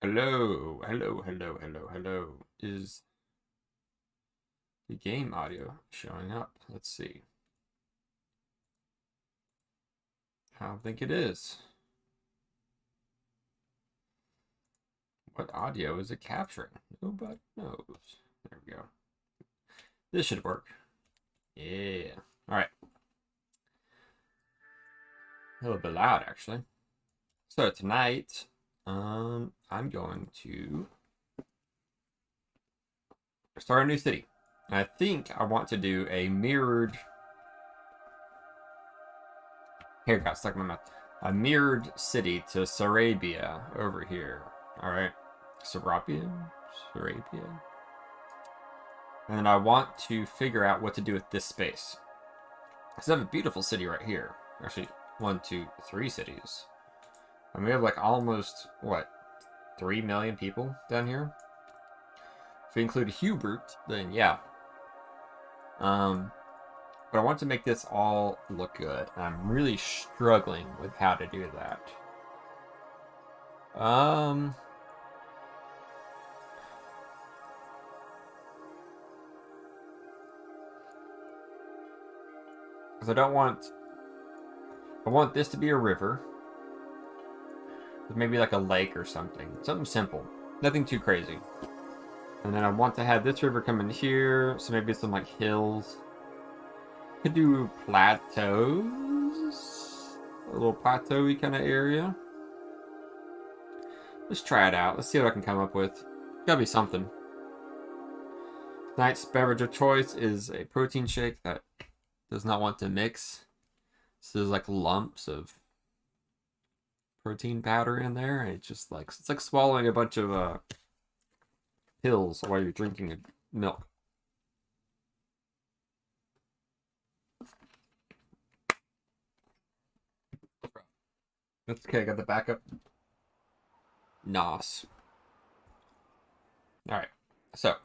Hello, hello, hello, hello, hello. Is the game audio showing up? Let's see. I don't think it is. What audio is it capturing? Nobody knows. There we go. This should work. Yeah. All right. A little bit loud, actually. So tonight, I'm going to start a new city. And I think I want to do a mirrored. Here, got stuck in my mouth. A mirrored city to Sarabia over here. All right. Sarabia? Sarabia? And I want to figure out what to do with this space. Because I have a beautiful city right here. Actually, one, two, three cities. And we have like almost, what, 3 million people down here? If we include Hubert, then yeah. But I want to make this all look good. And I'm really struggling with how to do that. Because I want this to be a river. With maybe like a lake or something. Something simple. Nothing too crazy. And then I want to have this river come in here. So maybe some like hills. Could do plateaus. A little plateau-y kind of area. Let's try it out. Let's see what I can come up with. Gotta be something. Tonight's beverage of choice is a protein shake that does not want to mix. So there's like lumps of protein powder in there. And it's like swallowing a bunch of pills while you're drinking milk. That's okay. I got the backup. Nos. All right. So,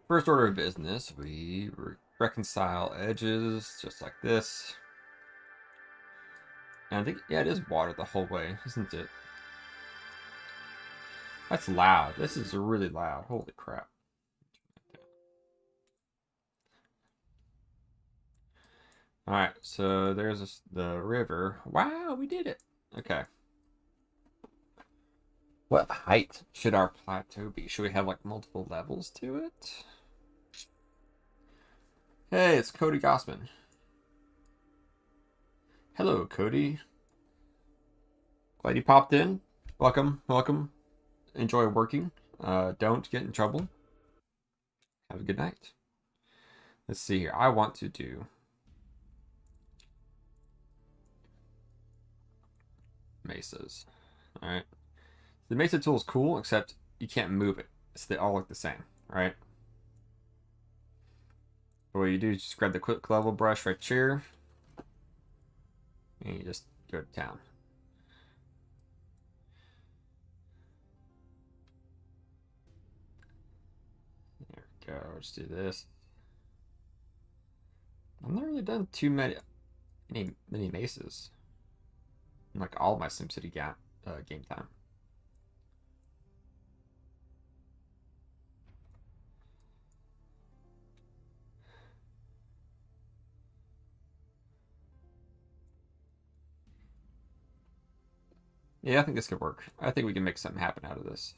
first order of business, we reconcile edges just like this. And I think, yeah, it is water the whole way, isn't it? That's loud. This is really loud. Holy crap. All right, so there's the river. Wow, we did it. Okay. What height should our plateau be? Should we have like multiple levels to it? Hey, it's Cody Gossman. Hello, Cody. Glad you popped in. Welcome, welcome. Enjoy working. Don't get in trouble. Have a good night. Let's see here. I want to do mesas. All right. The mesa tool is cool, except you can't move it. So they all look the same, right? But what you do is just grab the quick level brush right here, and you just go to town. There we go. Let's do this. I've never really done too many mesas. In like all my SimCity game time. Yeah, I think this could work. I think we can make something happen out of this.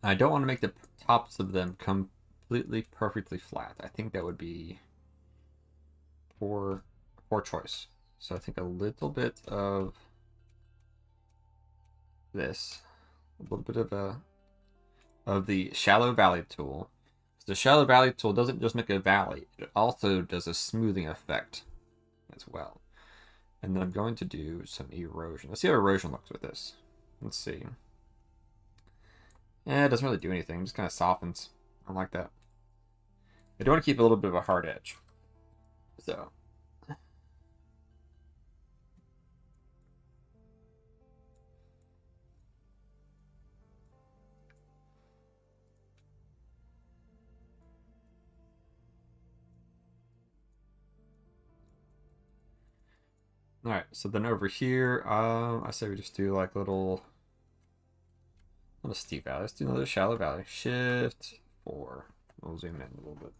I don't want to make the tops of them completely perfectly flat. I think that would be poor choice. So I think a little bit of this, a little bit of the shallow valley tool. The shallow valley tool doesn't just make a valley; it also does a smoothing effect as well. And then I'm going to do some erosion. Let's see how erosion looks with this. Let's see. Yeah, it doesn't really do anything. It just kind of softens. I like that. I do want to keep a little bit of a hard edge. So. Alright, so then over here, I say we just do like little, not a steep valley, let's do another shallow valley. Shift 4. We'll zoom in a little bit.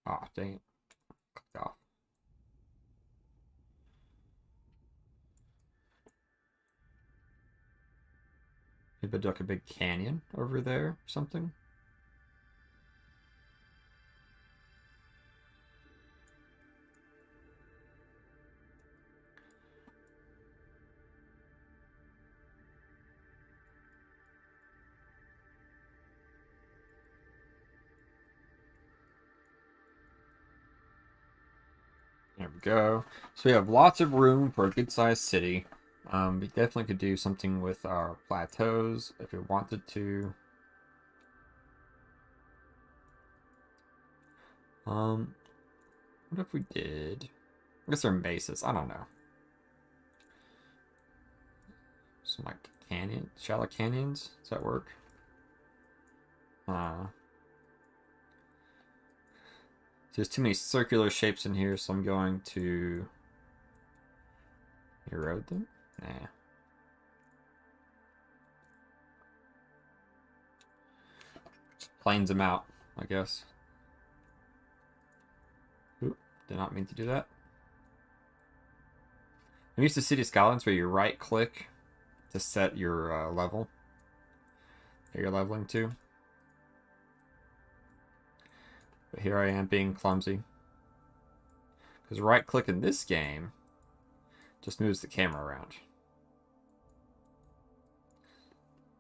Ah, dang it. Clicked off. Maybe do like a big canyon over there or something. There we go. So we have lots of room for a good-sized city. We definitely could do something with our plateaus if we wanted to. What if we did? I guess they're mesas. I don't know. Some like shallow canyons. Does that work? There's too many circular shapes in here, so I'm going to erode them. Nah. Just planes them out, I guess. Oop, did not mean to do that. I'm used to City Skylines where you right click to set your level that you're leveling to. But here I am being clumsy. Because right click in this game just moves the camera around.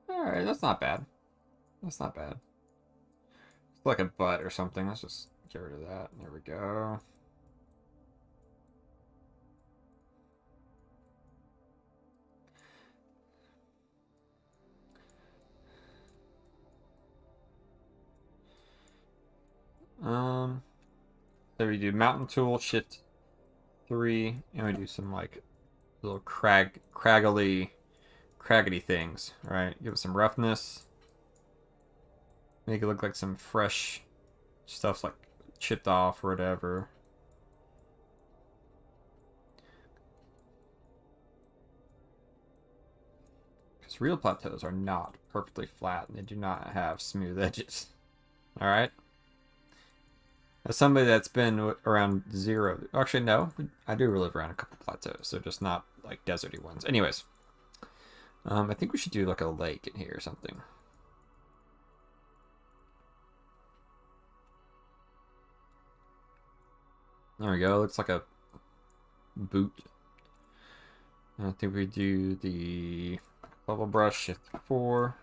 Alright, that's not bad. That's not bad. It's like a butt or something. Let's just get rid of that. There we go. So we do mountain tool, shift 3, and we do some like little craggly things, right? Give it some roughness. Make it look like some fresh stuff's like chipped off or whatever. Because real plateaus are not perfectly flat and they do not have smooth edges. Alright? As somebody that's been around 0, actually no, I do live around a couple plateaus, so just not like deserty ones. Anyways, I think we should do like a lake in here or something. There we go. Looks like a boot. I think we do the level brush, shift 4.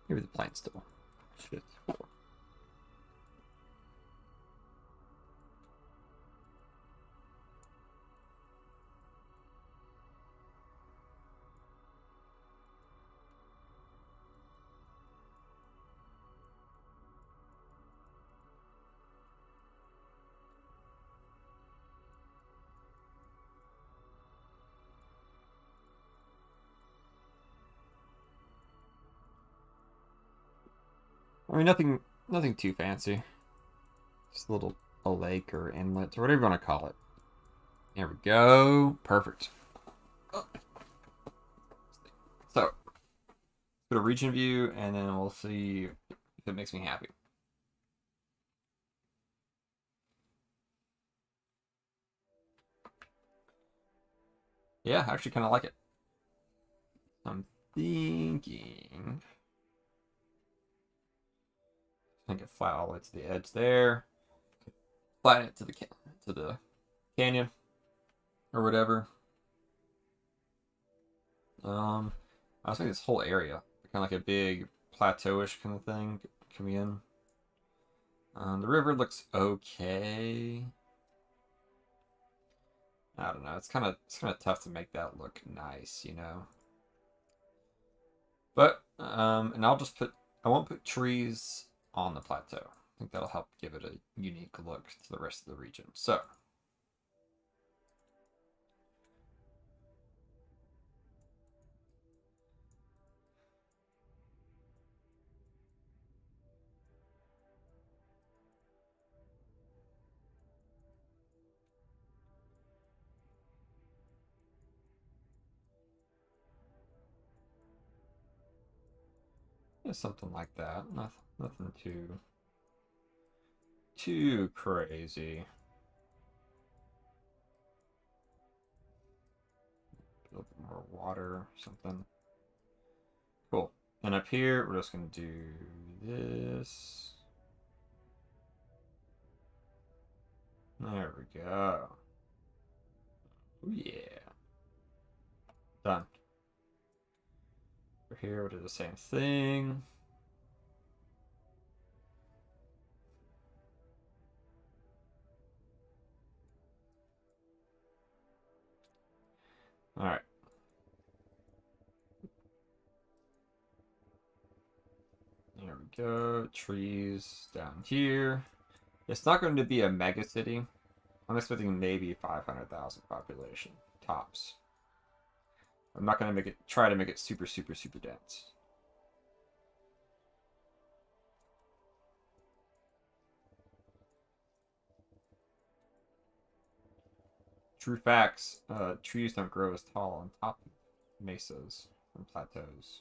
Maybe the plane still. Shift 4. I mean, nothing too fancy. Just a lake or inlet or whatever you want to call it. There we go. Perfect. So, go to region view, and then we'll see if it makes me happy. Yeah, I actually kind of like it. I'm thinking. Make it flat all the way to the edge there. Flatten it to the canyon or whatever. I was thinking this whole area, kind of like a big plateauish kind of thing coming in. The river looks okay. I don't know. It's kind of tough to make that look nice, you know. But and I won't put trees on the plateau. I think that'll help give it a unique look to the rest of the region. So Yeah, something like that. Nothing too crazy. A little bit more water, something. Cool. And up here, we're just gonna do this. There we go. Oh yeah. Done. Over here, we'll do the same thing. Alright. There we go. Trees down here. It's not going to be a mega city. I'm expecting maybe 500,000 population. Tops. I'm not going to try to make it super, super, super dense. True facts. Trees don't grow as tall on top of mesas and plateaus.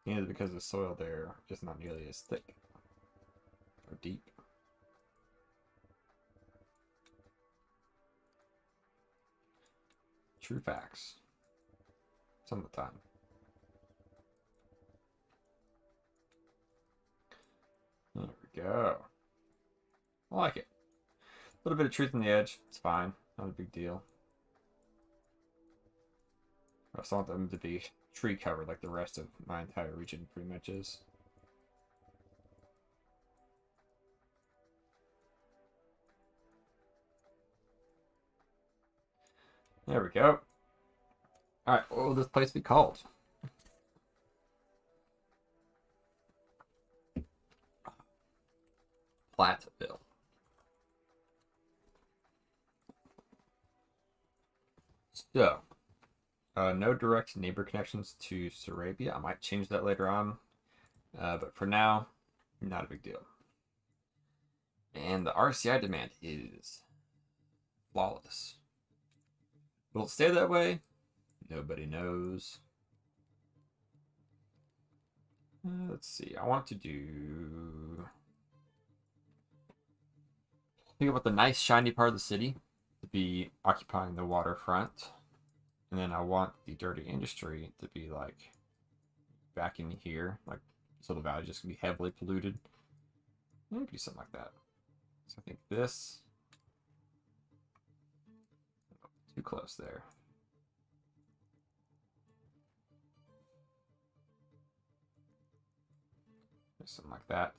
Either because the soil there is not nearly as thick or deep. True facts. Some of the time. There we go. I like it. A little bit of truth on the edge. It's fine. Not a big deal. I just want them to be tree covered like the rest of my entire region pretty much is. There we go. Alright, what will this place be called? Platteville. So, no direct neighbor connections to Sarabia. I might change that later on. But for now, not a big deal. And the RCI demand is flawless. Will it stay that way? Nobody knows. Let's see. I want to do... Think about the nice shiny part of the city to be occupying the waterfront. And then I want the dirty industry to be like back in here. Like, so the valley just gonna be heavily polluted. Maybe something like that. So I think this... Too close there. Something like that.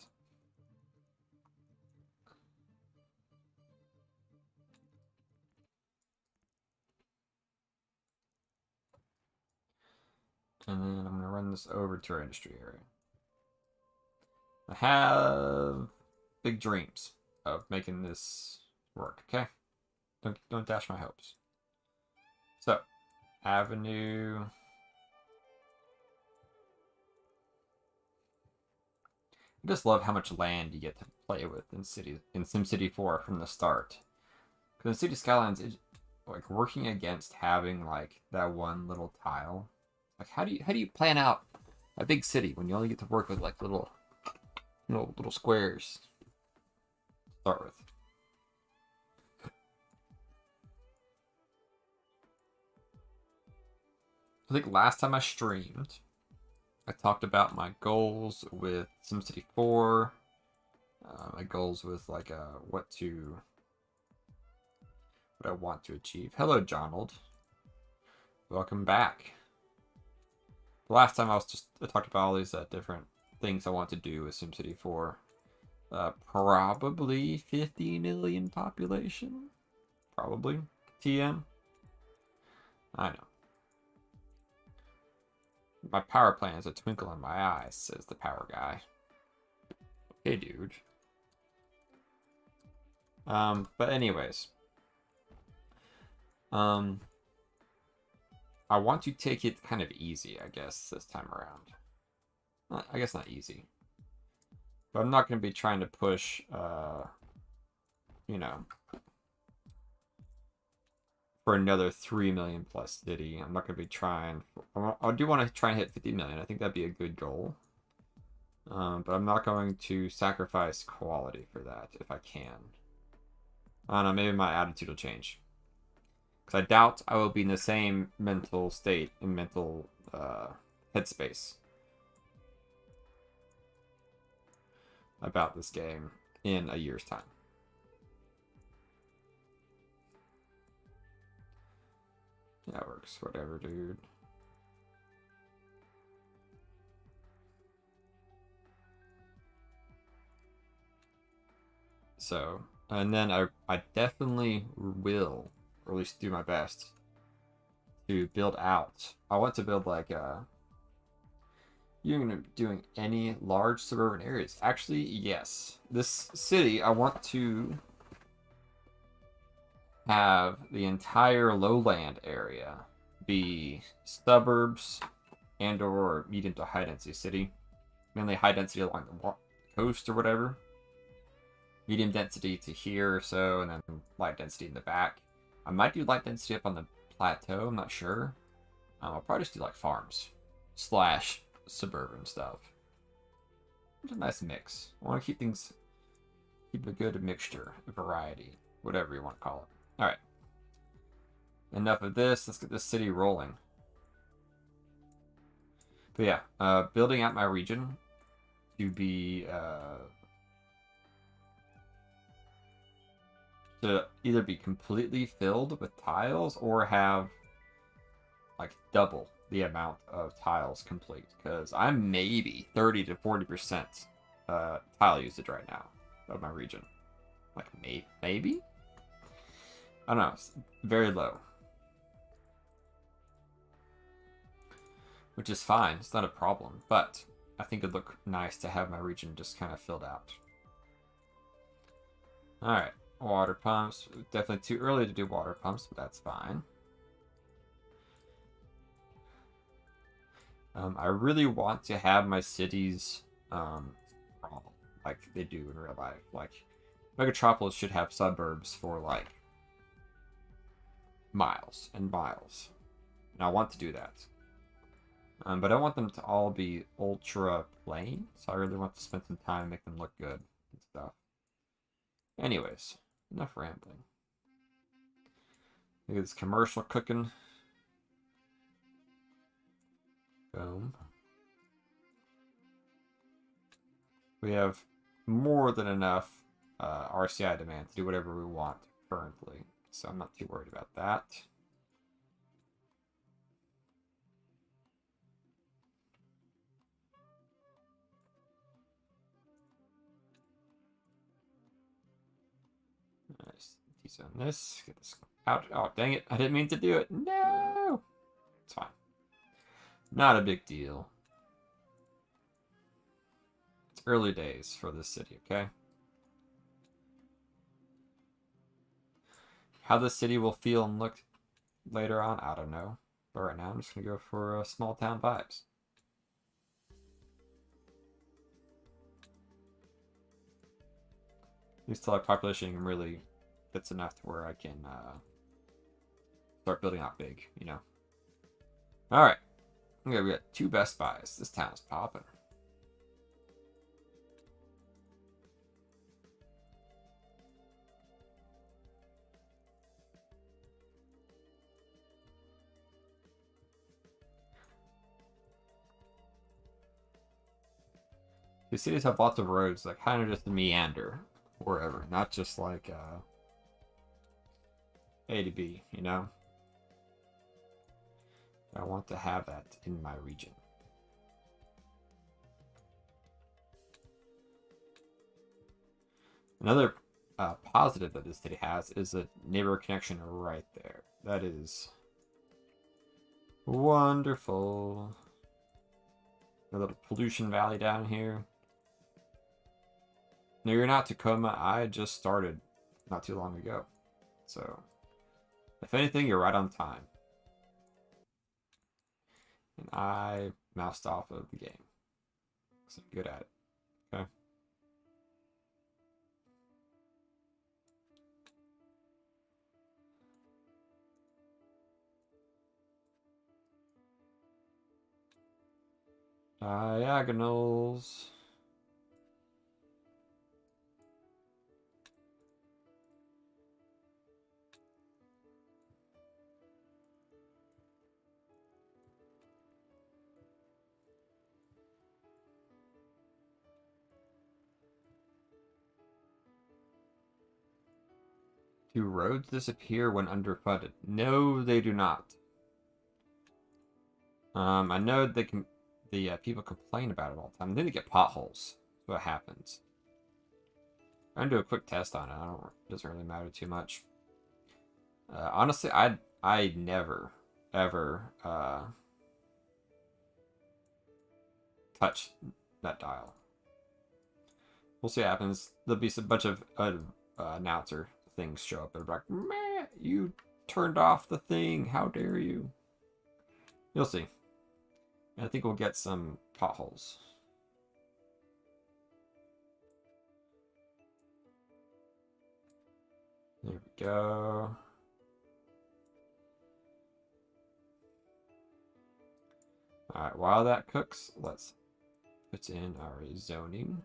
And then I'm going to run this over to our industry area. I have big dreams of making this work, okay? Don't dash my hopes. So, Avenue... I just love how much land you get to play with in SimCity 4 from the start. Because in City Skylines, it's like working against having like that one little tile. Like how do you plan out a big city when you only get to work with like little squares to start with? I think last time I streamed, I talked about my goals with SimCity 4, my goals with like what I want to achieve. Hello, Jonald. Welcome back. The last time I talked about all these different things I want to do with SimCity 4. Probably 50 million population. Probably. TM. I know. My power plan is a twinkle in my eye, says the power guy. Hey, dude. But anyways. I want to take it kind of easy, I guess, this time around. I guess not easy. But I'm not going to be trying to push, you know, for another 3 million plus city. I'm not going to be trying. I do want to try and hit 50 million. I think that'd be a good goal. But I'm not going to sacrifice quality for that if I can. I don't know, maybe my attitude will change. Because I doubt I will be in the same mental state and mental headspace about this game in a year's time. That works, whatever, dude. So, and then I definitely will, or at least do my best, to build out. I want to build like you're doing any large suburban areas. Actually, yes. This city, I want to have the entire lowland area be suburbs and or medium to high density city. Mainly high density along the coast or whatever. Medium density to here or so, and then light density in the back. I might do light density up on the plateau, I'm not sure. I'll probably just do like farms slash suburban stuff. It's a nice mix. I want to keep a good mixture, a variety, whatever you want to call it. Alright. Enough of this. Let's get this city rolling. But yeah, building out my region to be to either be completely filled with tiles or have like double the amount of tiles complete, because I'm maybe 30 to 40% tile usage right now of my region. Like maybe? I don't know, it's very low. Which is fine, it's not a problem, but I think it'd look nice to have my region just kind of filled out. Alright, water pumps. Definitely too early to do water pumps, but that's fine. I really want to have my cities like they do in real life. Like, Megatropolis should have suburbs for like miles and miles. And I want to do that. But I don't want them to all be ultra plain, so I really want to spend some time and make them look good and stuff. Anyways, enough rambling. Look at this commercial cooking. Boom. We have more than enough RCI demand to do whatever we want currently, so I'm not too worried about that. Nice. On this. Get this out. Oh, dang it. I didn't mean to do it. No! It's fine. Not a big deal. It's early days for this city, okay? How the city will feel and look later on, I don't know. But right now, I'm just going to go for small town vibes. At least till our population really gets enough to where I can start building out big, you know. Alright. Okay, we got 2 Best Buys. This town is popping. These cities have lots of roads that kind of just meander wherever, not just like A to B, you know? I want to have that in my region. Another positive that this city has is a neighbor connection right there. That is wonderful. A little pollution valley down here. No, you're not Tacoma. I just started not too long ago. So, if anything, you're right on time. And I moused off of the game. Because I'm good at it. Okay. Diagonals. Do roads disappear when underfunded? No, they do not. I know they can. The people complain about it all the time. Then they get potholes. That's what happens. I'm gonna do a quick test on it. It doesn't really matter too much. Honestly, I never ever touch that dial. We'll see what happens. There'll be a bunch of announcer things show up. They're like, "Meh, you turned off the thing. How dare you?" You'll see. And I think we'll get some potholes. There we go. Alright, while that cooks, let's put in our zoning.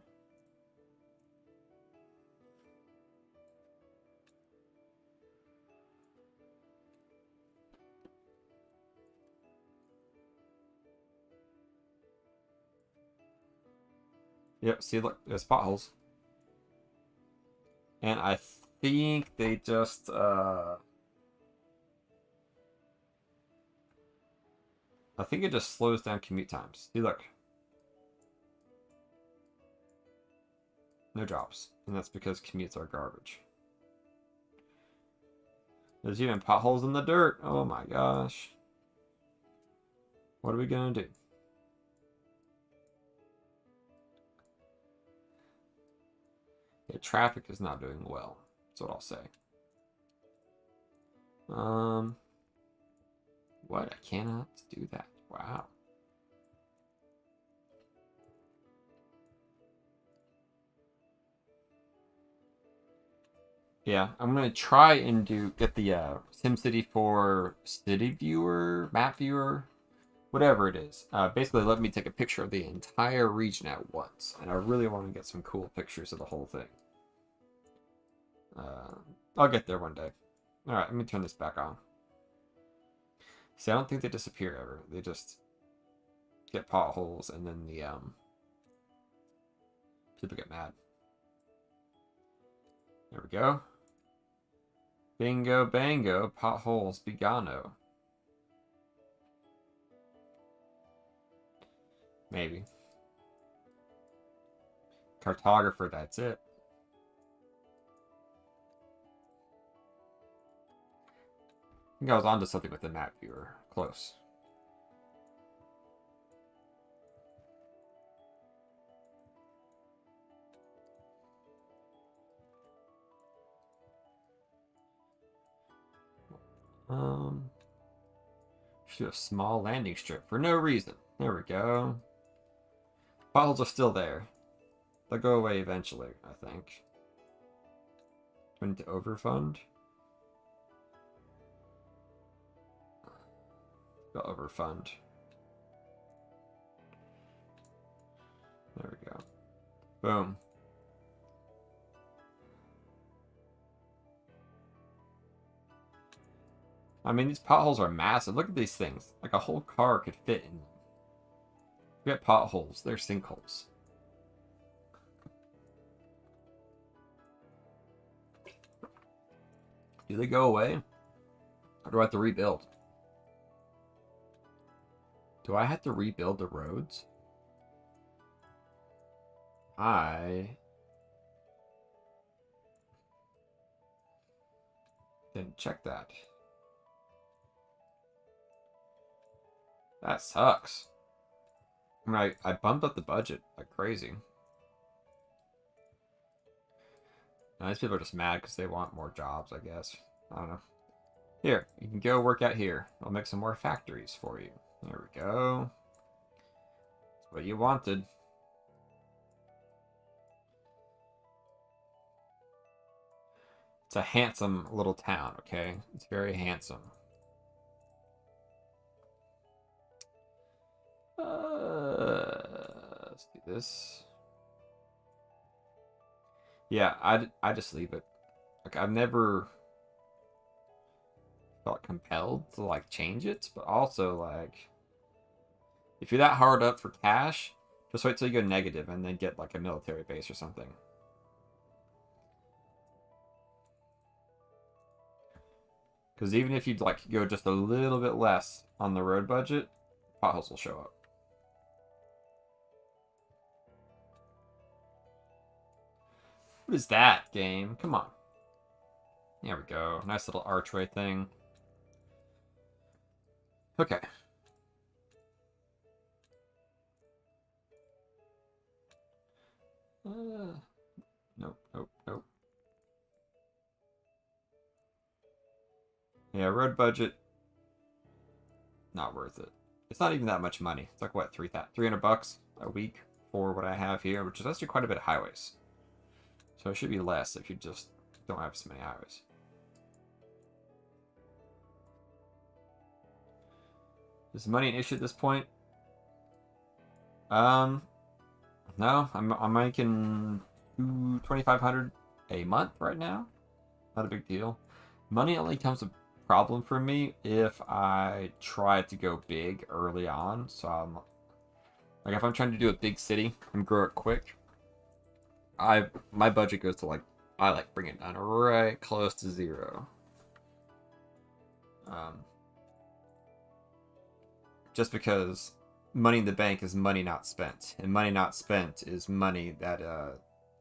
Yep, see, look, there's potholes. And I think they just, I think it just slows down commute times. See, look. No jobs. And that's because commutes are garbage. There's even potholes in the dirt. Oh my gosh. What are we gonna do? Yeah, traffic is not doing well. That's what I'll say. What? I cannot do that. Wow. Yeah, I'm gonna try and get the SimCity 4 city viewer, map viewer, whatever it is. Basically, let me take a picture of the entire region at once, and I really want to get some cool pictures of the whole thing. I'll get there one day. All right, let me turn this back on. See, I don't think they disappear ever. They just get potholes, and then the people get mad. There we go. Bingo, bango, potholes, begano. Maybe. Cartographer, that's it. I think I was onto something with the map viewer. Close. Should do a small landing strip for no reason. There we go. Potholes are still there. They'll go away eventually, I think. Do I need to overfund? Go overfund. There we go. Boom. I mean, these potholes are massive. Look at these things. Like a whole car could fit in them. We got potholes. They're sinkholes. Do they go away? Or do I have to rebuild? Do I have to rebuild the roads? I didn't check that. That sucks. I mean, I bumped up the budget like crazy. Now, these people are just mad because they want more jobs, I guess. I don't know. Here, you can go work out here. I'll make some more factories for you. There we go. That's what you wanted. It's a handsome little town, okay? It's very handsome. Let's do this. Yeah, I just leave it. Like I've never felt compelled to like change it, but also like if you're that hard up for cash, just wait till you go negative and then get like a military base or something. Because even if you'd like go just a little bit less on the road budget, potholes will show up. What is that game? Come on. There we go. Nice little archway thing. Okay. Nope, nope, nope. Yeah, road budget, not worth it. It's not even that much money. It's like what, 300 bucks a week for what I have here, which is actually quite a bit of highways. So it should be less if you just don't have so many highways. Is money an issue at this point? No, I'm making 2,500 a month right now. Not a big deal. Money only comes a problem for me if I try to go big early on. So I'm like if I'm trying to do a big city and grow it quick, my budget goes to like I like bring it down right close to zero. Just because money in the bank is money not spent, and money not spent is money that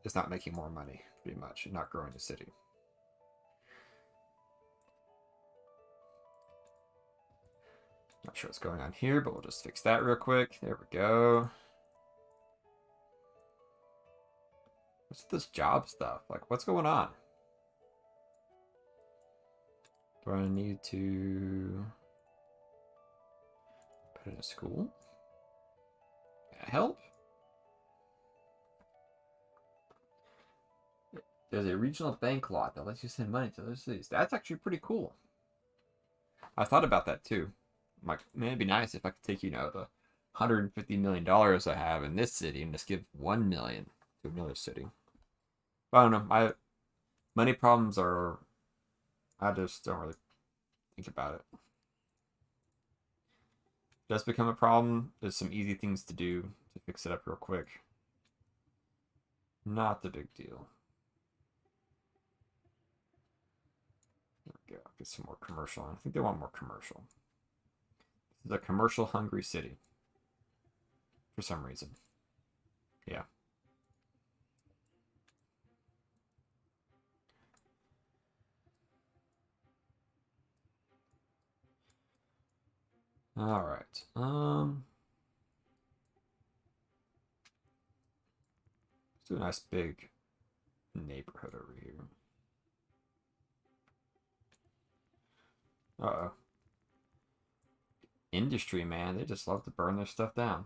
is not making more money, pretty much, not growing the city. Not sure what's going on here, but we'll just fix that real quick. There we go. What's this job stuff? Like, what's going on? Do I need to put in a school? Can I help? There's a regional bank lot that lets you send money to other cities. That's actually pretty cool. I thought about that too. I'm like, man, it'd be nice if I could take, the $150 million I have in this city and just give 1 million to another city. But I don't know. My money problems are, I just don't really think about it. It does become a problem. There's some easy things to do to fix it up real quick. Not the big deal. There we go. Get some more commercial. I think they want more commercial. This is a commercial hungry city. For some reason. Yeah. All right. Let's do a nice big neighborhood over here. Uh-oh. Industry, man. They just love to burn their stuff down.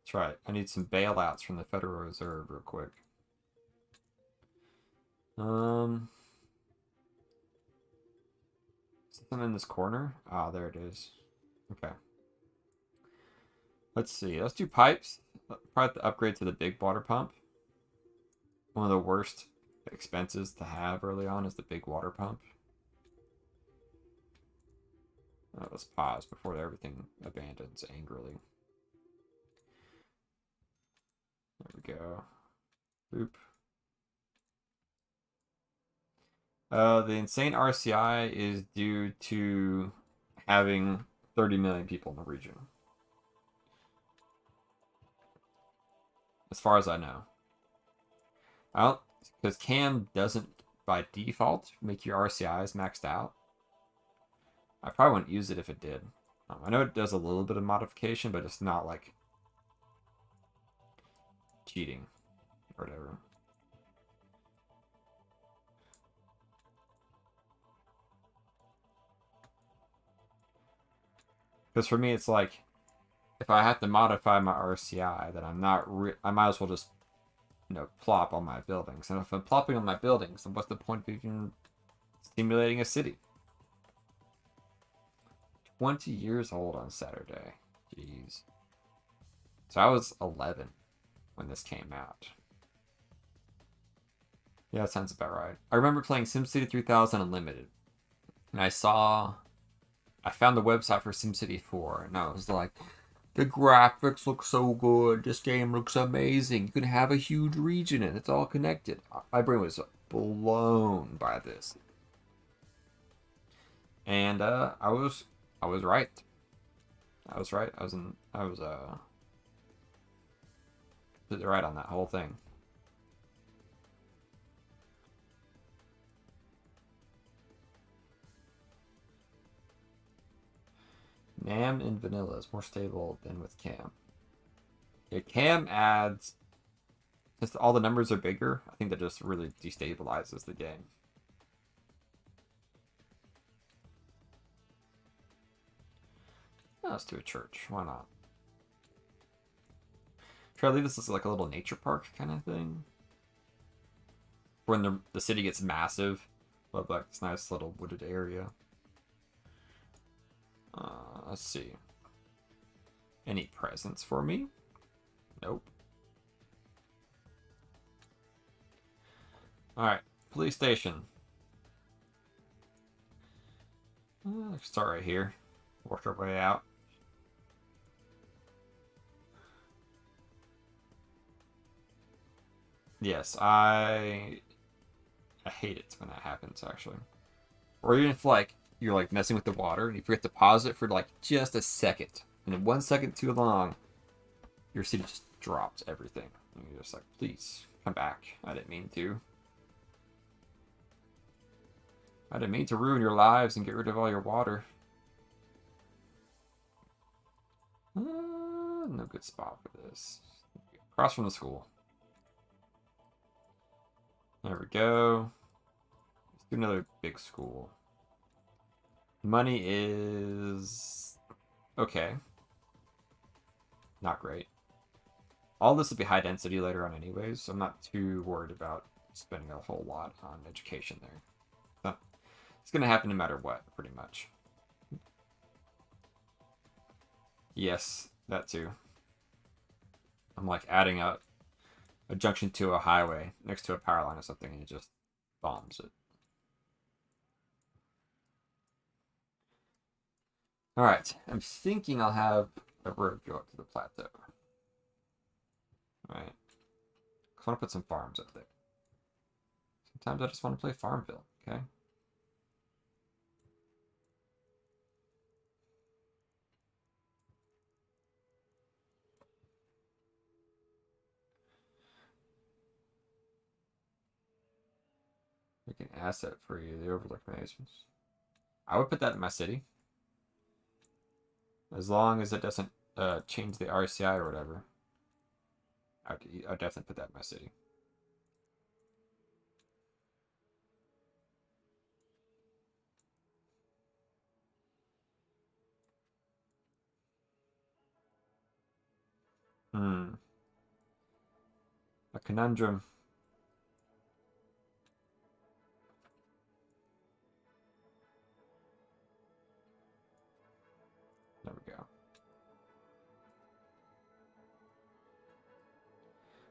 That's right. I need some bailouts from the Federal Reserve real quick. Something in this corner? Ah, there it is. Okay. Let's see. Let's do pipes. Probably have to upgrade to the big water pump. One of the worst expenses to have early on is the big water pump. Let's pause before everything abandons angrily. There we go. Boop. The insane RCI is due to having 30 million people in the region. As far as I know. I don't, because Cam doesn't by default make your RCIs maxed out. I probably wouldn't use it if it did. I know it does a little bit of modification, but it's not like cheating or whatever. Because for me, it's like, if I have to modify my RCI, then I might as well just, plop on my buildings. And if I'm plopping on my buildings, then what's the point of even stimulating a city? 20 years old on Saturday. Jeez. So I was 11 when this came out. Yeah, that sounds about right. I remember playing SimCity 3000 Unlimited. And I found the website for SimCity 4. And I was like, the graphics look so good. This game looks amazing. You can have a huge region and it's all connected. My brain was blown by this. And I was right. I was right. I was right on that whole thing. NAM in vanilla is more stable than with CAM. Yeah, CAM adds, just all the numbers are bigger. I think that just really destabilizes the game. Oh, let's do a church. Why not? Try to leave this as like a little nature park kind of thing. When the city gets massive, we'll have like this nice little wooded area. Let's see. Any presents for me? Nope. Alright, police station. Let's start right here. Work our way out. Yes, I hate it when that happens, actually. Or even if, like, you're, like, messing with the water, and you forget to pause it for, like, just a second. And in 1 second too long, your city just drops everything. And you're just like, please, come back. I didn't mean to. I didn't mean to ruin your lives and get rid of all your water. No good spot for this. Across from the school. There we go. Let's do another big school. Money is okay. Not great. All this will be high density later on anyways, so I'm not too worried about spending a whole lot on education there. So it's going to happen no matter what, pretty much. Yes, that too. I'm like adding a junction to a highway next to a power line or something, and it just bombs it. Alright, I'm thinking I'll have a road go up to the plateau. Alright. I want to put some farms up there. Sometimes I just want to play Farmville, okay? Make an asset for you, the Overlook Managements. I would put that in my city. As long as it doesn't change the RCI or whatever. I'd definitely put that in my city. A conundrum. There we go.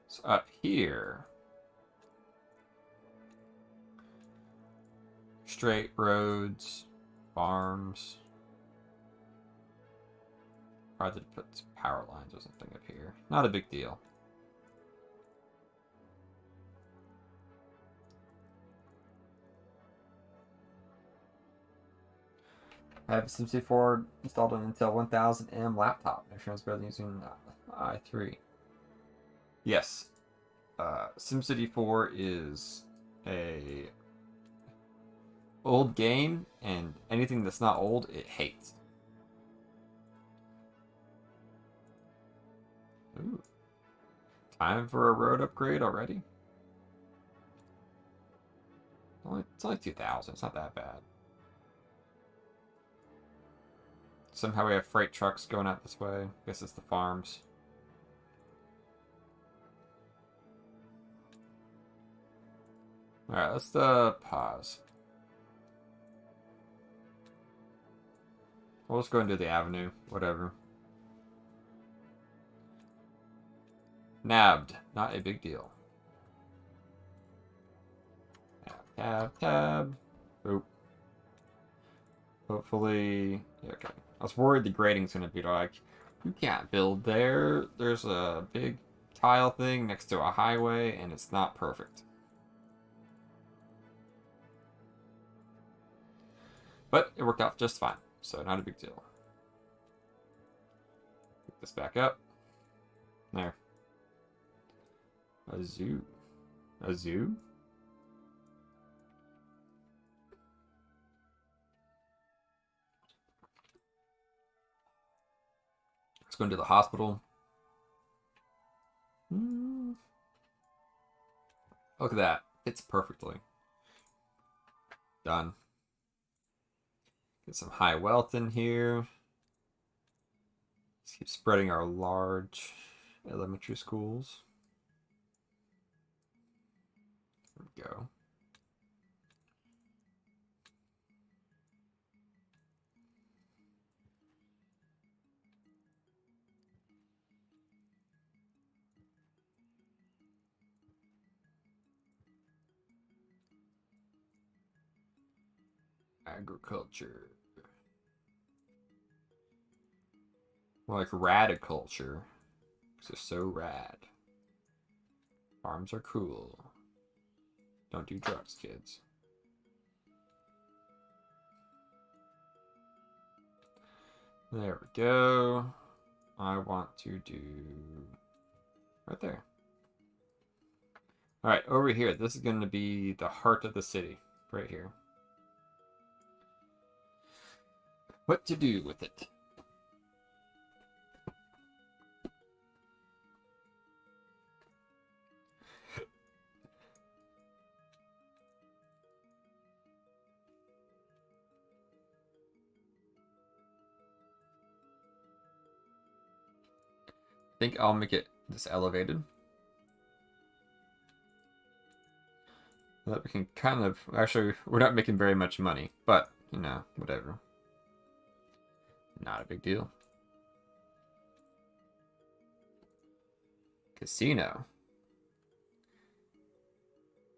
So up here, straight roads, farms. Probably put some power lines or something up here. Not a big deal. I have a SimCity 4 installed on Intel 1000M laptop. Make sure it's better than using i3. Yes. SimCity 4 is a old game, and anything that's not old, it hates. Ooh. Time for a road upgrade already? It's only 2,000. It's not that bad. Somehow we have freight trucks going out this way. I guess it's the farms. Alright, let's pause. We'll just go into the avenue. Whatever. Nabbed. Not a big deal. Tab. Oop. Hopefully... Yeah, okay. I was worried the grading's gonna be like, you can't build there. There's a big tile thing next to a highway, and it's not perfect. But it worked out just fine, so not a big deal. Pick this back up. There. A zoo. A zoo? Let's go into the hospital. Look at that. Fits perfectly. Done. Get some high wealth in here. Let's keep spreading our large elementary schools. There we go. Agriculture. More like radiculture. Because they're so rad. Farms are cool. Don't do drugs, kids. There we go. I want to do right there. Alright, over here. This is going to be the heart of the city. Right here. What to do with it? I think I'll make it this elevated. So that we can kind of... Actually, we're not making very much money. But, you know, whatever. Not a big deal. Casino.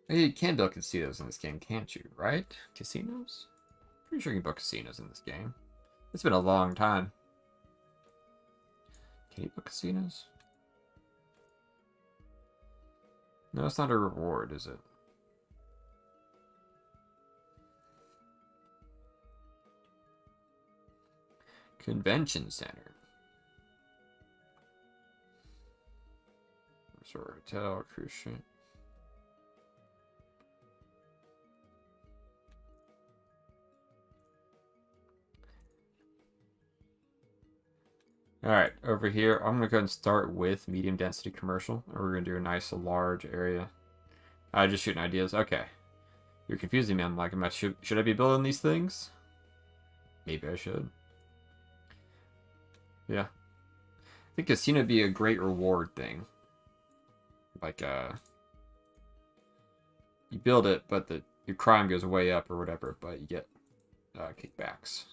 Hey, you can build casinos in this game, can't you? Right? Casinos? Pretty sure you can build casinos in this game. It's been a long time. Can you build casinos? No, it's not a reward, is it? Convention Center. Resort Hotel, cruise ship. Alright, over here, I'm going to go ahead and start with medium density commercial. And we're going to do a nice large area. I just shooting ideas. Okay. You're confusing me. I'm like, should I be building these things? Maybe I should. Yeah. I think casino would be a great reward thing. Like, you build it, but your crime goes way up or whatever, but you get kickbacks.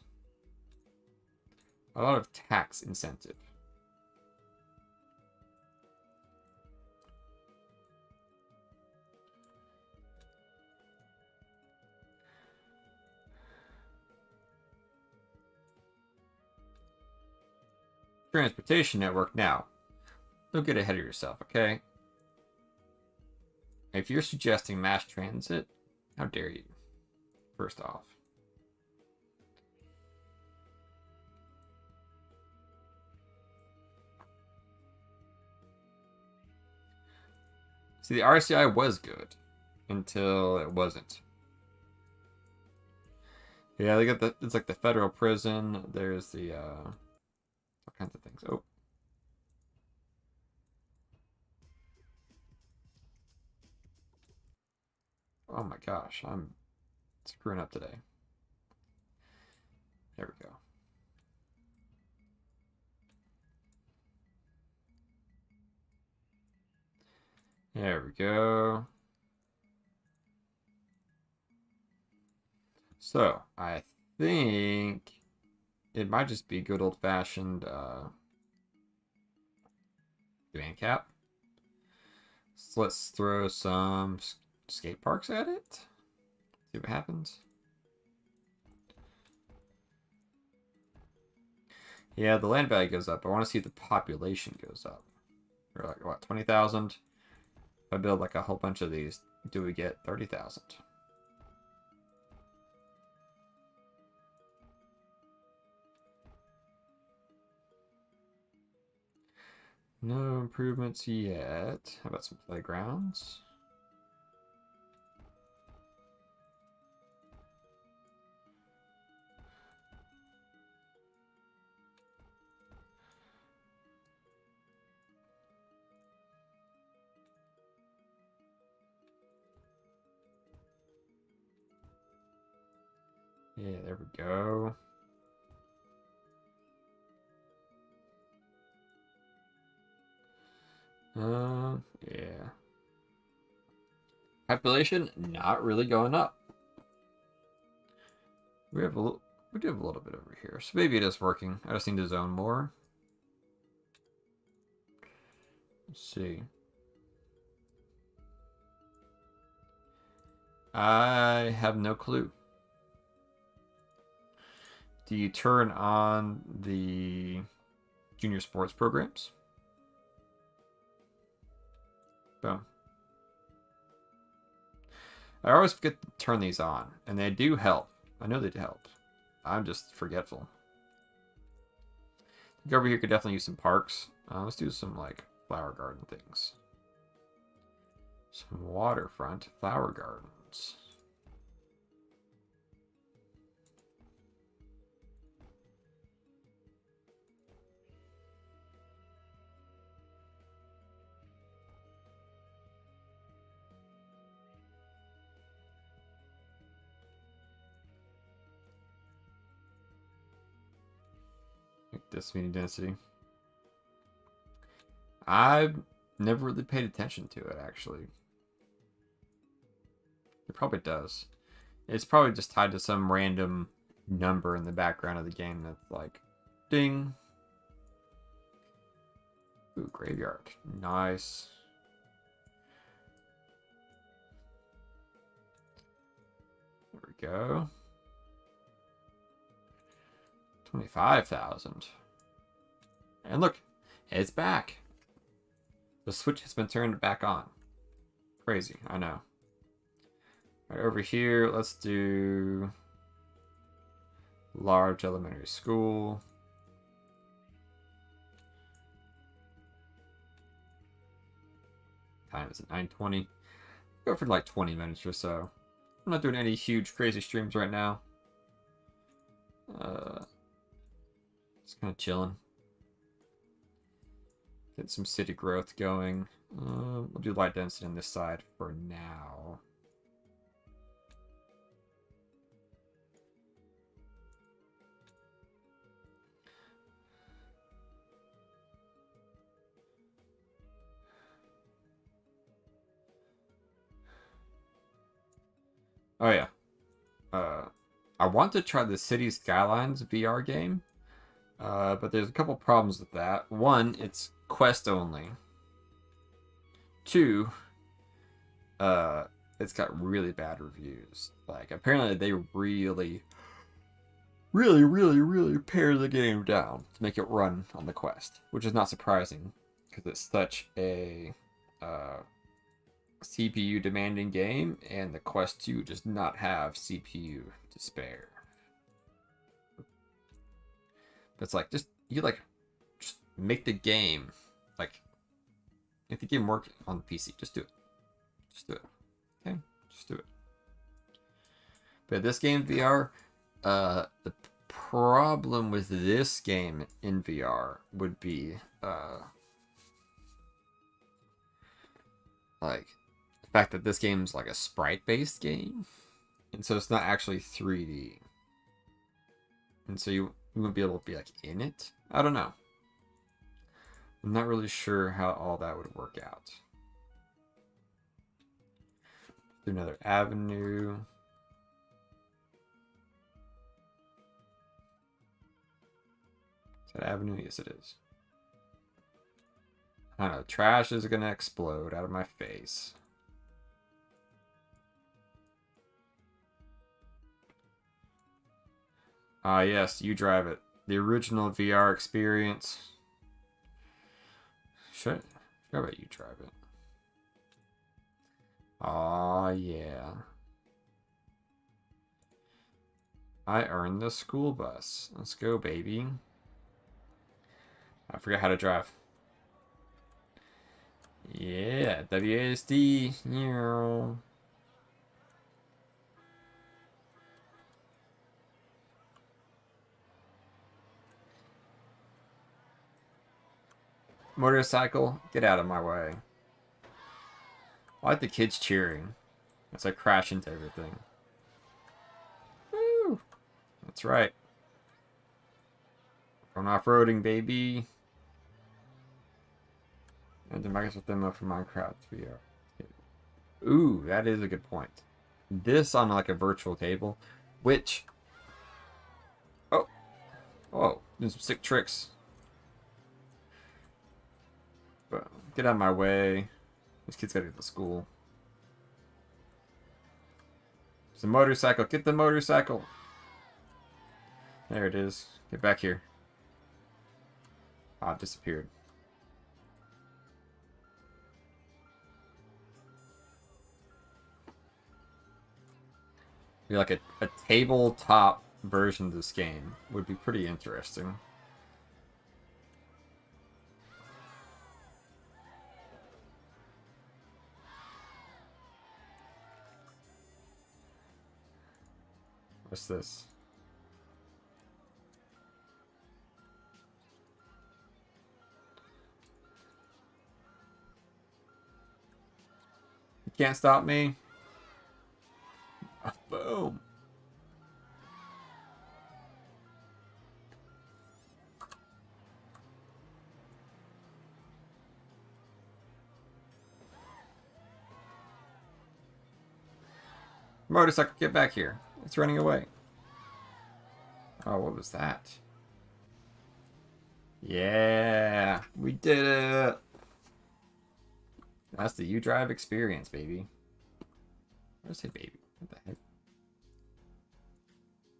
A lot of tax incentive. Transportation network now. Don't get ahead of yourself, okay? If you're suggesting mass transit, how dare you? First off. See, the RCI was good until it wasn't. Yeah, they got it's like the federal prison. There's the all kinds of things. Oh. Oh my gosh, I'm screwing up today. There we go. There we go. So, I think it might just be good old-fashioned band cap. So let's throw some skate parks at it. See what happens. Yeah, the land value goes up. I want to see if the population goes up. We're like, what, 20,000? If I build like a whole bunch of these, do we get 30,000? No improvements yet. How about some playgrounds? Yeah, there we go. Yeah. Population not really going up. We have a little, we do have a little bit over here, so maybe it is working. I just need to zone more. Let's see. I have no clue. Do you turn on the junior sports programs? Boom. I always forget to turn these on, and they do help. I know they do help. I'm just forgetful. I think over here could definitely use some parks. Let's do some like flower garden things. Some waterfront flower gardens. Make this medium density. I've never really paid attention to it, actually. It probably does. It's probably just tied to some random number in the background of the game that's like, ding. Ooh, graveyard. Nice. There we go. 25,000. And look, it's back. The switch has been turned back on. Crazy, I know. Right over here, let's do large elementary school. Time is at 9:20. Go for like 20 minutes or so. I'm not doing any huge crazy streams right now. Just kind of chilling. Get some city growth going. We'll do light density on this side for now. Oh yeah. I want to try the City Skylines VR game, but there's a couple problems with that. One, it's quest only. Two, it's got really bad reviews. Like apparently they really pare the game down to make it run on the quest, which is not surprising because it's such a CPU demanding game, and the Quest 2 does not have CPU to spare. But it's like just make the game make the game work on the PC. Just do it. Just do it. Okay? Just do it. But this game VR, the problem with this game in VR would be like the fact that this game's like a sprite-based game, and so it's not actually 3D, and so you wouldn't be able to be like in it. I don't know. I'm not really sure how all that would work out. Do another avenue. That avenue? Yes, it is. I don't know. Trash is gonna explode out of my face. Ah, yes, you drive it. The original VR experience. How about you drive it? Aw, yeah. I earned the school bus. Let's go, baby. I forgot how to drive. Yeah, WASD. Yeah. Motorcycle, get out of my way. I like the kids cheering as I crash into everything. Woo! That's right. Going off-roading, baby. And the Microsoft demo for Minecraft VR. Ooh, that is a good point. This on like a virtual table, which... Oh, doing some sick tricks. But get out of my way. This kid's gotta get to school. There's a motorcycle. Get the motorcycle. There it is. Get back here. Ah, it disappeared. Be like a tabletop version of this game would be pretty interesting. What's this? You can't stop me. Boom. Motorcycle, get back here. It's running away. Oh, what was that? Yeah, we did it. That's the U Drive experience, baby. Where'd I say baby? What the heck?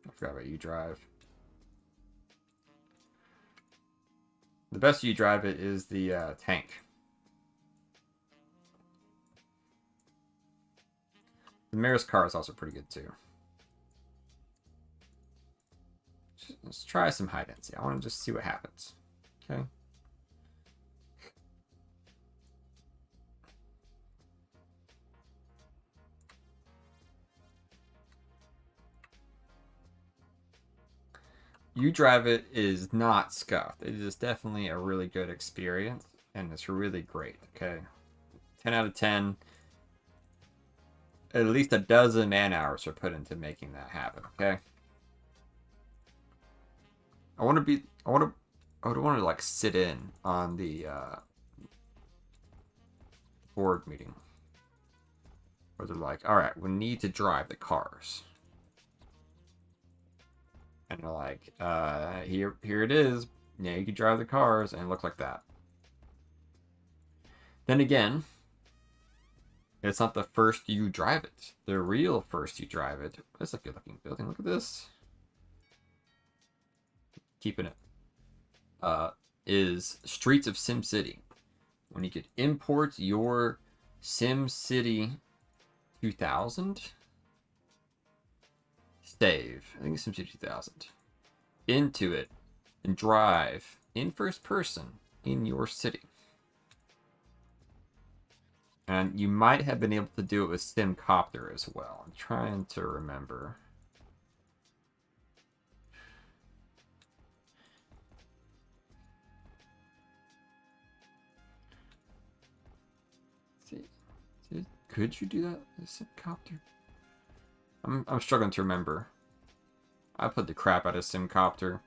I forgot about U Drive. The best U Drive it is the tank. The mayor's car is also pretty good too. Let's try some hide and seek. I want to just see what happens. Okay. You Drive It is not scuffed. It is definitely a really good experience, and it's really great. Okay. 10 out of 10. At least a dozen man hours are put into making that happen. Okay. I would want to like sit in on the board meeting where they're like, all right, we need to drive the cars. And they're like, here it is. Yeah, you can drive the cars and look like that. Then again, it's not the first you drive it. The real first you drive it. That's a good looking building. Look at this. Keeping it. Is Streets of SimCity. When you could import your SimCity 2000 save, I think it's SimCity 2000, into it and drive in first person in your city. And you might have been able to do it with SimCopter as well. I'm trying to remember. Could you do that with SimCopter? I'm struggling to remember. I played the crap out of SimCopter.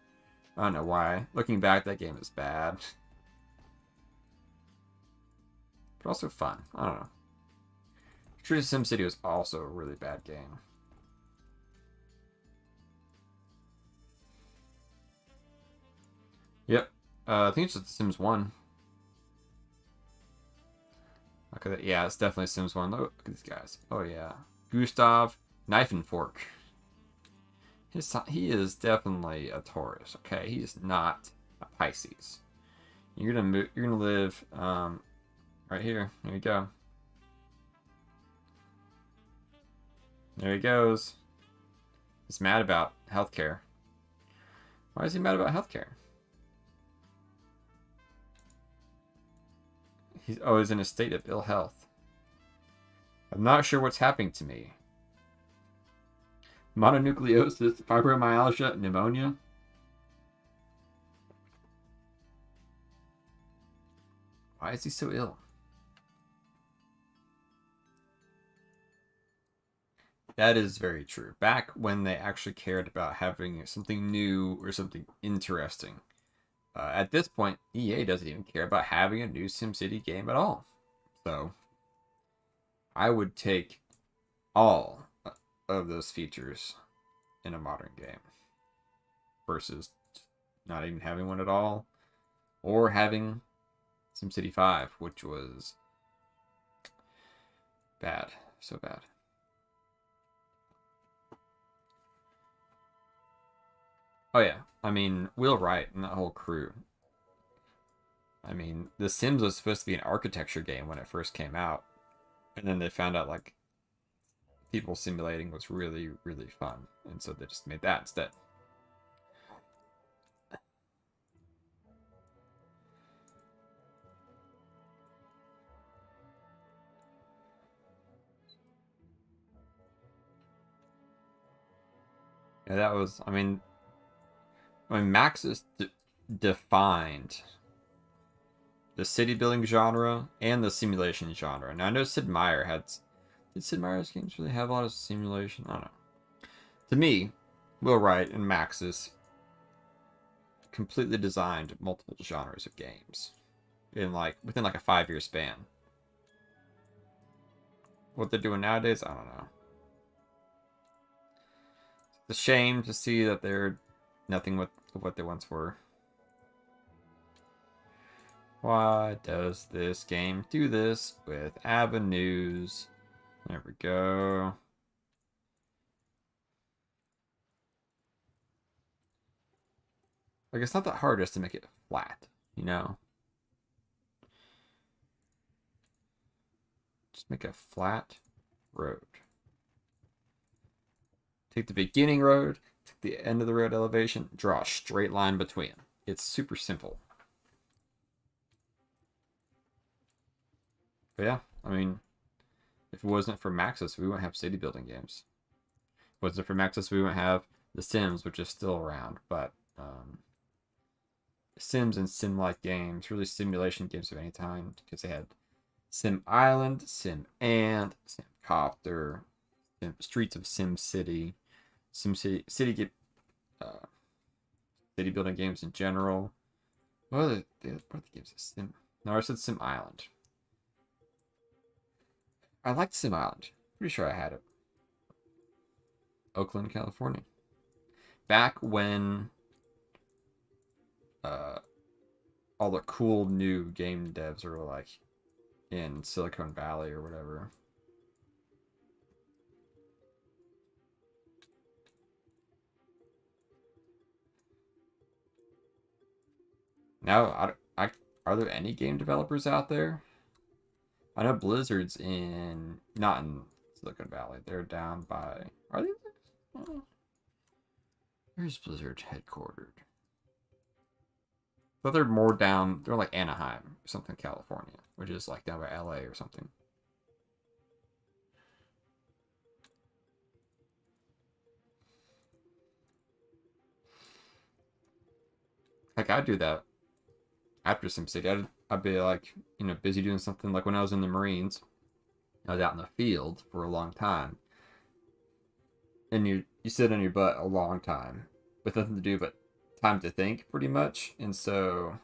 I don't know why. Looking back, that game is bad. But also fun. I don't know. Streets of SimCity was also a really bad game. Yep. I think it's just Sims 1. Look at that. Yeah, it's definitely Sims 1. Look at these guys. Oh, yeah. Gustav, knife and fork. He is definitely a Taurus, okay? He is not a Pisces. You're gonna move, you're gonna live right here. There you go. There he goes. He's mad about healthcare. Why is he mad about healthcare? He's always in a state of ill health. I'm not sure what's happening to me. Mononucleosis, fibromyalgia, pneumonia. Why is he so ill? That is very true. Back when they actually cared about having something new or something interesting. At this point, EA doesn't even care about having a new SimCity game at all. So, I would take all of those features in a modern game versus not even having one at all, or having SimCity 5, which was bad, so bad. Oh yeah, I mean, Will Wright and that whole crew. I mean, The Sims was supposed to be an architecture game when it first came out, and then they found out like people simulating was really, really fun, and so they just made that instead. Yeah, that was. I mean, Maxis defined the city building genre and the simulation genre. Now I know Sid Meier had. Did Sid Meier's games really have a lot of simulation? I don't know. To me, Will Wright and Maxis completely designed multiple genres of games in like within like a 5-year span. What they're doing nowadays, I don't know. It's a shame to see that they're nothing with what they once were. Why does this game do this with avenues? There we go. Like, it's not that hard just to make it flat, you know? Just make a flat road. Take the beginning road, take the end of the road elevation, draw a straight line between. It's super simple. But yeah, I mean, if it wasn't for Maxis, we wouldn't have city building games. If it wasn't for Maxis, we wouldn't have The Sims, which is still around. But Sims and Sim-like games, really simulation games of any kind, because they had Sim Island, Sim Ant, Sim Copter, Streets of Sim City, Sim City, uh, city building games in general. What are the games? Sim. No, I said Sim Island. I liked Sim Island. Pretty sure I had it. Oakland, California. Back when uh, all the cool new game devs were like in Silicon Valley or whatever. Now, are there any game developers out there? I know Blizzard's not in Silicon Valley. They're down by. Are they? Where's Blizzard headquartered? But they're more down. They're like Anaheim, or something, California, which is like down by LA or something. Like I'd do that after SimCity. I'd be like, busy doing something. Like when I was in the Marines, I was out in the field for a long time, and you sit on your butt a long time with nothing to do but time to think, pretty much. And so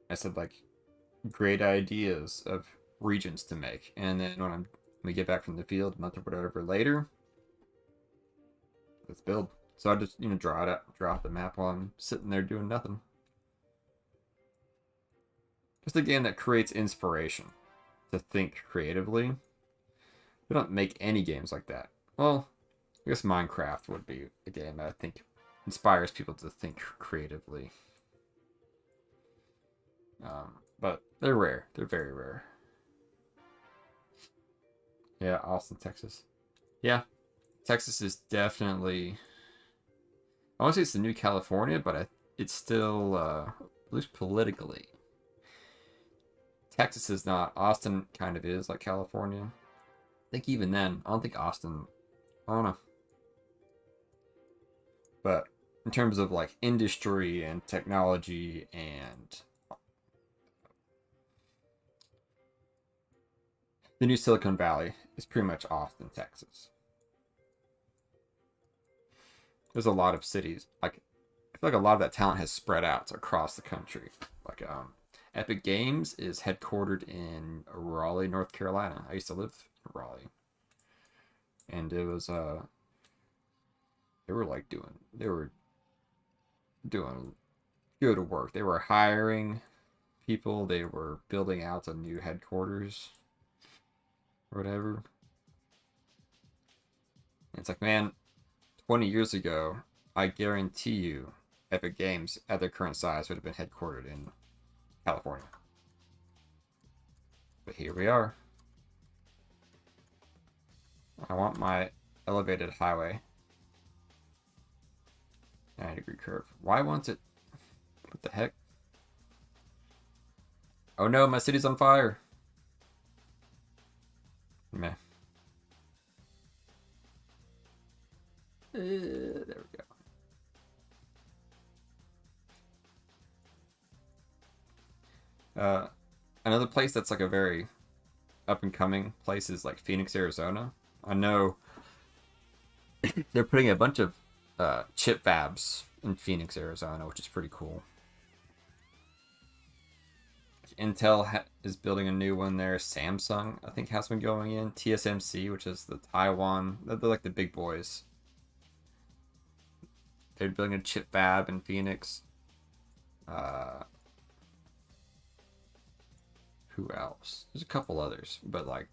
I said like great ideas of regions to make, and then when we get back from the field a month or whatever later, let's build. So I just, draw out the map while I'm sitting there doing nothing. Just a game that creates inspiration to think creatively. We don't make any games like that. Well, I guess Minecraft would be a game that I think inspires people to think creatively. But they're rare. They're very rare. Yeah, Austin, Texas. Yeah, Texas is definitely... I want to say it's the new California, but it's still, at least politically. Texas is not. Austin kind of is like California. I think even then, I don't think Austin... I don't know. But in terms of like industry and technology and the new Silicon Valley is pretty much Austin, Texas. There's a lot of cities. Like I feel like a lot of that talent has spread out across the country. Like Epic Games is headquartered in Raleigh, North Carolina. I used to live in Raleigh. And it was they were doing good work. They were hiring people. They were building out a new headquarters or whatever. And it's like, man, 20 years ago, I guarantee you Epic Games at their current size would have been headquartered in California. But here we are. I want my elevated highway. 90-degree curve. Why won't it... What the heck? Oh no, my city's on fire. Meh. There we go. Another place that's like a very up-and-coming place is like Phoenix, Arizona. I know they're putting a bunch of chip fabs in Phoenix, Arizona, which is pretty cool. Intel is building a new one there. Samsung, I think, has been going in. TSMC, which is the Taiwan, they're like the big boys. They're building a chip fab in Phoenix. Who else? There's a couple others, but like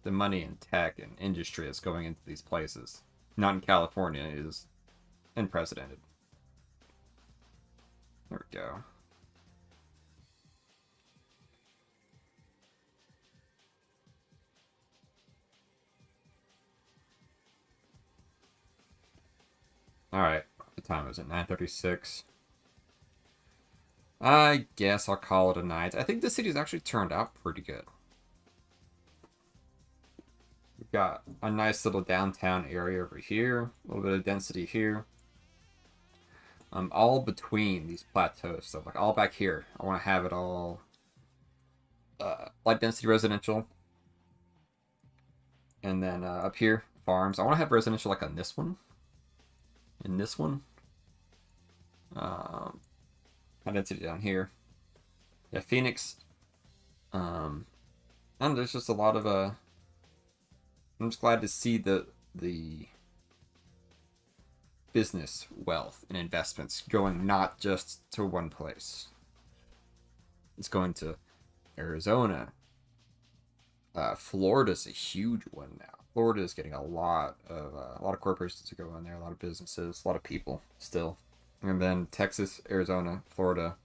the money in tech and industry that's going into these places, not in California, is unprecedented. There we go. Alright, what time is it? 9:36. I guess I'll call it a night. I think the city's actually turned out pretty good. We've got a nice little downtown area over here. A little bit of density here. All between these plateaus. So like all back here. I want to have it all light density residential. And then up here, farms. I want to have residential like on this one. In this one. High density down here. Yeah, Phoenix. And there's just a lot of I'm just glad to see the business wealth and investments going not just to one place. It's going to Arizona. Florida's a huge one now. Florida is getting a lot of corporations to go in there, a lot of businesses, a lot of people still. And then Texas, Arizona, Florida.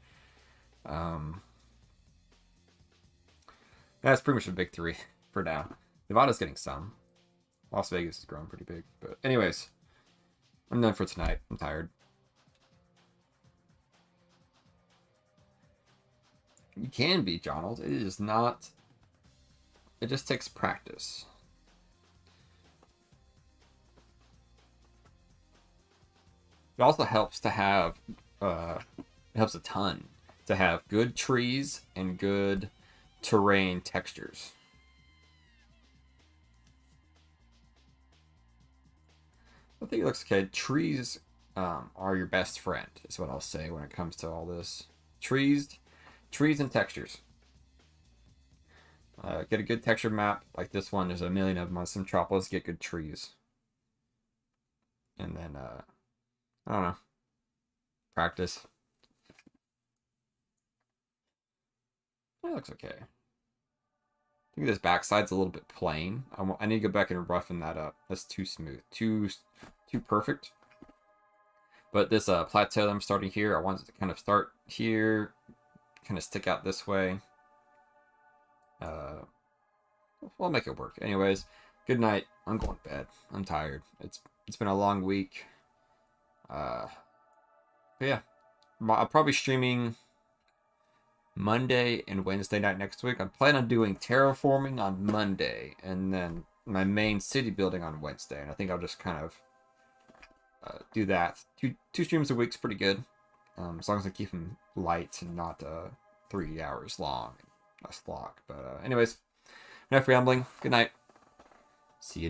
That's pretty much the big three for now. Nevada's getting some. Las Vegas is growing pretty big. But anyways, I'm done for tonight. I'm tired. You can be, Jonald. It is not... It just takes practice. It also helps to have... it helps a ton to have good trees and good terrain textures. I think it looks okay. Trees are your best friend, is what I'll say when it comes to all this. Trees and textures. Get a good texture map like this one. There's a million of them on Centropolis. Get good trees. And then, I don't know, practice. That looks okay. I think this backside's a little bit plain. I need to go back and roughen that up. That's too smooth, too perfect. But this plateau that I'm starting here, I want it to kind of start here, kind of stick out this way. We'll make it work. Anyways, good night. I'm going to bed. I'm tired. It's been a long week. But yeah, I'm probably streaming Monday and Wednesday night next week. I plan on doing terraforming on Monday, and then my main city building on Wednesday. And I think I'll just kind of do that. Two streams a week's pretty good, as long as I keep them light and not 3 hours long. A slog. But anyways, enough rambling. Good night. See you next.